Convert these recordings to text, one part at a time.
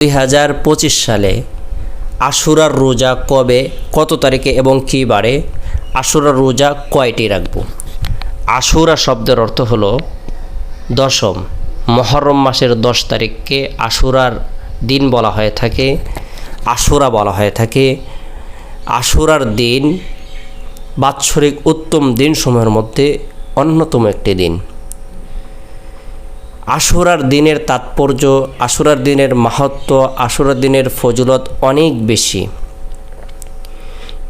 2025 সালে আশুরার রোজা কবে, কত তারিখে এবং কী বারে, আশুরার রোজা কয়টি রাখব? আশুরা শব্দের অর্থ হলো দশম। মুহররম মাসের 10 তারিখকে আশুরার দিন বলা হয়ে থাকে, আশুরা বলা হয়ে থাকে। আশুরার দিন বাৎসরিক উত্তম দিনসমূহের মধ্যে অন্যতম একটি দিন। আশুরার দিনের তাৎপর্য, আশুরার দিনের মাহাত্ম্য, আশুরার দিনের ফজিলত অনেক বেশি।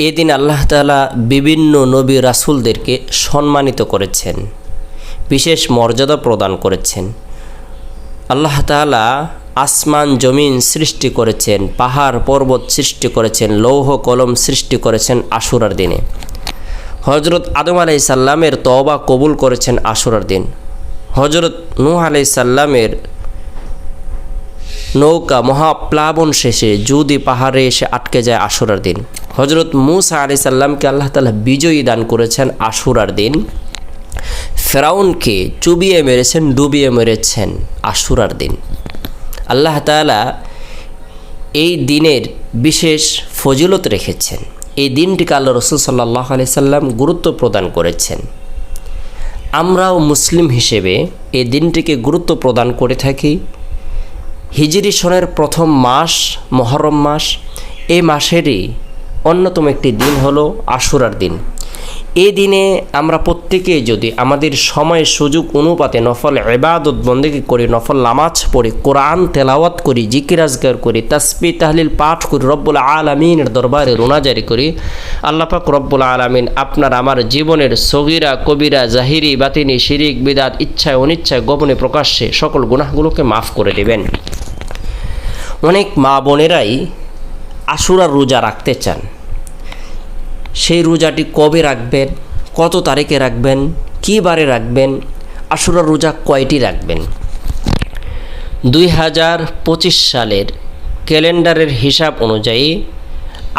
এদিন আল্লাহ তাআলা বিভিন্ন নবী রাসূলদেরকে সম্মানিত করেছেন, বিশেষ মর্যাদা প্রদান করেছেন। আল্লাহ তাআলা আসমান জমিন সৃষ্টি করেছেন, পাহাড় পর্বত সৃষ্টি করেছেন, লৌহ কলম সৃষ্টি করেছেন আশুরার দিনে। হযরত আদম আলাইহিস সালামের তওবা কবুল করেছেন আশুরার দিন। হযরত নূহ আলাইহিস সালামের নৌকা মহাপ্লাবন শেষে জুদি পাহাড়ে এসে আটকে যায় আশুরার দিন। হযরত মূসা আলাইহিস সালামকে আল্লাহ তাআলা বিজয়ী দান করেছেন আশুরার দিন। ফেরাউনকে চুবিয়ে মেরেছেন, ডুবিয়ে মেরেছেন আশুরার দিন। আল্লাহ তাআলা এই দিনের বিশেষ ফজিলত রেখেছেন। এই দিনটিকে আল্লাহ রাসূল সাল্লাল্লাহু আলাইহি সাল্লাম গুরুত্ব প্রদান করেছেন। আমরাও মুসলিম হিসেবে এই দিনটিকে গুরুত্ব প্রদান করে থাকি। হিজরি সনের প্রথম মাস মুহররম মাস, এই মাসেরই অন্যতম একটি দিন হলো আশুরার দিন। এই দিনে আমরা প্রত্যেকেই যদি আমাদের সময় সুযোগ অনুপাতে নফল ইবাদত বন্দেগী করি, নফল নামাজ পড়ি, কোরআন তেলাওয়াত করি, জিকির আজকার করি, তাসবিহ তাহলিল পাঠ করি, রব্বুল আলামিনের দরবারে রোনাজারি করি, আল্লাহ পাক রব্বুল আলামিন আপনার আমার জীবনের সগীরা কবিরা জাহিরি বাতিনি শিরিক বিদাত ইচ্ছায় অনিচ্ছায় গোপনে প্রকাশ্যে সকল গুনাহগুলোকে মাফ করে দেবেন। অনেক মা বোনেরাই আশুরার রোজা রাখতে চান। সেই রোজাটি কবে রাখবেন, কত তারিখে রাখবেন, কী বারে রাখবেন, আশুরার রোজা কয়টি রাখবেন? 2025 সালের ক্যালেন্ডারের হিসাব অনুযায়ী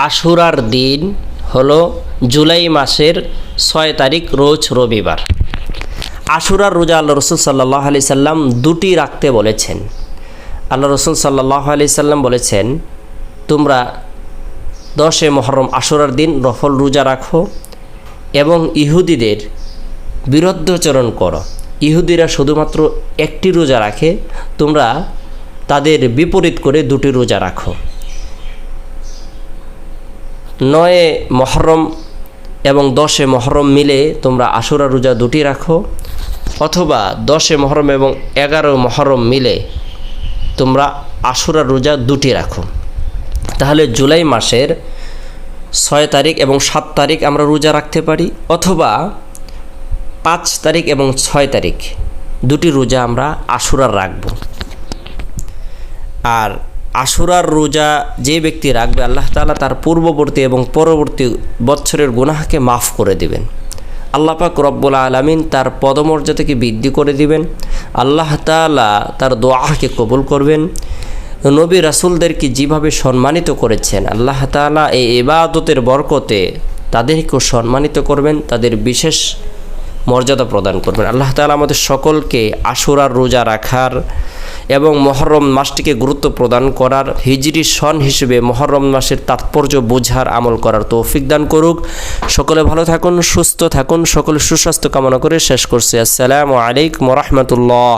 আশুরার দিন হলো জুলাই মাসের 6 তারিখ, রোজ রবিবার। আশুরার রোজা আল্লাহ রাসূল সাল্লাল্লাহু আলাইহি সাল্লাম দুটি রাখতে বলেছেন। আল্লাহ রাসূল সাল্লাল্লাহু আলাইহি সাল্লাম বলেছেন, তোমরা 10 মুহররম আশুরার দিন নফল রোজা রাখো এবং ইহুদিদের বিরুদ্ধাচরণ করো। ইহুদিরা শুধুমাত্র একটি রোজা রাখে, তোমরা তাদের বিপরীত করে দুটি রোজা রাখো। 9 মুহররম এবং 10 মুহররম মিলে তোমরা আশুরা রোজা দুটি রাখো, অথবা 10 মুহররম এবং 11 মুহররম মিলে তোমরা আশুরা রোজা দুটি রাখো। তাহলে জুলাই মাসের 6 তারিখ এবং 7 তারিখ আমরা রোজা রাখতে পারি, অথবা 5 তারিখ এবং 6 তারিখ দুটি রোজা আমরা আশুরার রাখব। আর আশুরার রোজা যে ব্যক্তি রাখবে, আল্লাহ তাআলা তার পূর্ববর্তী এবং পরবর্তী বছরের গুনাহকে মাফ করে দিবেন। আল্লাহ পাক রব্বুল আলামিন তার পদমর্যাদাকে বৃদ্ধি করে দিবেন। আল্লাহ তাআলা তার দোয়াকে কবুল করবেন। নবী রাসূলদেরকে যেভাবে সম্মানিত করেছেন, আল্লাহ তাআলা এই ইবাদতের বরকতে তাদেরকেও সম্মানিত করবেন, তাদের বিশেষ মর্যাদা প্রদান করবেন। আল্লাহ তাআলা আমাদের সকলকে আশুরার রোজা রাখার এবং মুহররম মাসটিকে গুরুত্ব প্রদান করার, হিজরি সন হিসেবে মুহররম মাসের তাৎপর্য বোঝার, আমল করার তৌফিক দান করুক। সকলে ভালো থাকুন, সুস্থ থাকুন, সকলে সুস্বাস্থ্য কামনা করে শেষ করছি। আসসালামু আলাইকুম ওয়া রাহমাতুল্লাহ।